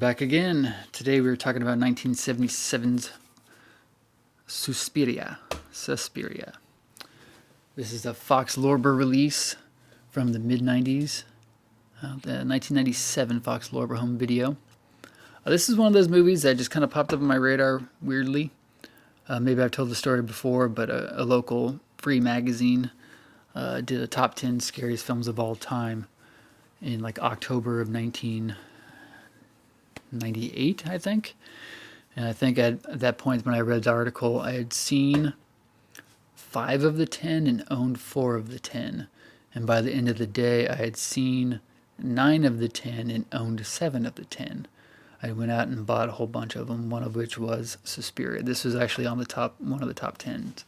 Back again. Today we were talking about 1977's Suspiria. This is a Fox Lorber release from the mid-90s. The 1997 Fox Lorber home video. This is one of those movies that just kind of popped up on my radar weirdly. Maybe I've told the story before, but a local free magazine did a top 10 scariest films of all time in like October of 1998, I think. And I think at that point when I read the article, I had seen 5 of the 10 and owned 4 of the 10. And by the end of the day, I had seen 9 of the 10 and owned 7 of the 10. I went out and bought a whole bunch of them, one of which was Suspiria. This was actually on the top, one of the top 10s.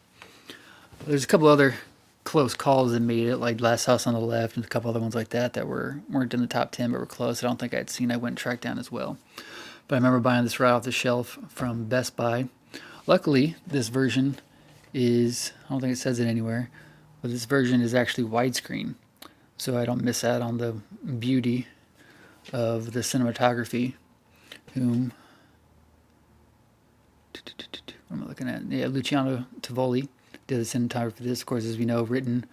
There's a couple other close calls that made it, like Last House on the Left and a couple other ones like that that weren't in the top 10 but were close. I don't think I'd seen. I went and tracked down as well. But I remember buying this right off the shelf from Best Buy. Luckily, this version is, I don't think it says it anywhere, but this version is actually widescreen. So I don't miss out on the beauty of the cinematography. What am I looking at? Yeah, Luciano Tovoli did the cinematography for this, of course, as we know, written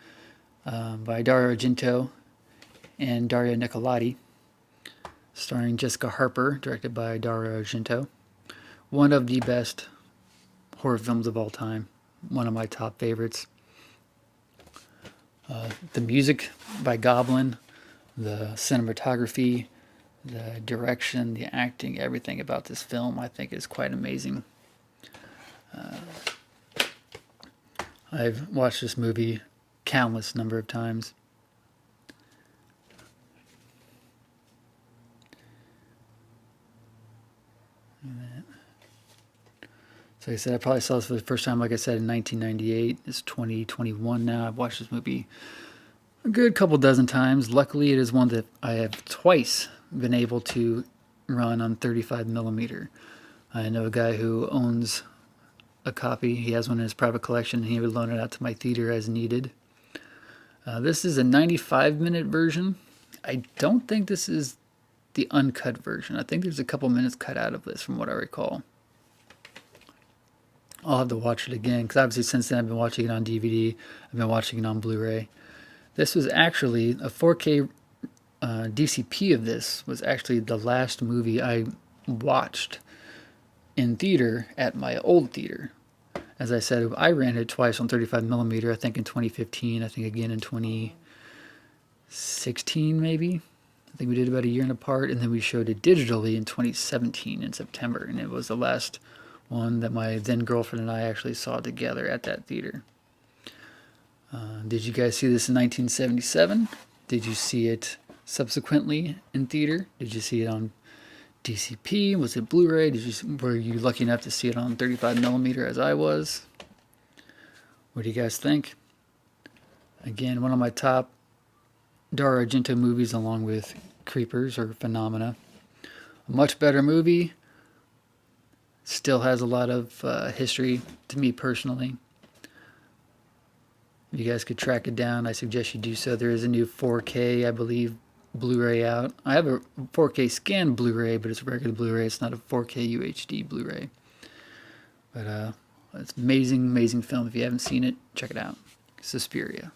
by Dario Argento and Daria Nicolodi, starring Jessica Harper, directed by Dario Argento. One of the best horror films of all time. One of my top favorites. The music by Goblin, the cinematography, the direction, the acting, everything about this film I think is quite amazing. I've watched this movie countless number of times. So like I said, I probably saw this for the first time, like I said, in 1998. It's 2021 now. I've watched this movie a good couple dozen times. Luckily, it is one that I have twice been able to run on 35 millimeter. I know a guy who owns a copy. He has one in his private collection. He would loan it out to my theater as needed. This is a 95-minute version. I don't think this is the uncut version. I think there's a couple minutes cut out of this from what I recall. I'll have to watch it again because obviously since then I've been watching it on DVD. I've been watching it on Blu-ray. This was actually a 4K DCP of this was actually the last movie I watched in theater at my old theater. As I said, I ran it twice on 35 millimeter, I think in 2015, I think again in 2016 maybe. I think we did about a year apart, and then we showed it digitally in 2017 in September, and it was the last one that my then girlfriend and I actually saw together at that theater. Did you guys see this in 1977? Did you see it subsequently in theater? Did you see it on DCP? Was it Blu-ray? Were you lucky enough to see it on 35 millimeter as I was? What do you guys think? Again, one of my top Dario Argento movies along with Creepers or Phenomena. A much better movie. Still has a lot of history to me personally. If you guys could track it down, I suggest you do so. There is a new 4K, I believe, Blu-ray out. I have a 4K scan Blu-ray, but it's a regular Blu-ray. It's not a 4K UHD Blu-ray. But it's amazing, amazing film. If you haven't seen it, check it out. Suspiria.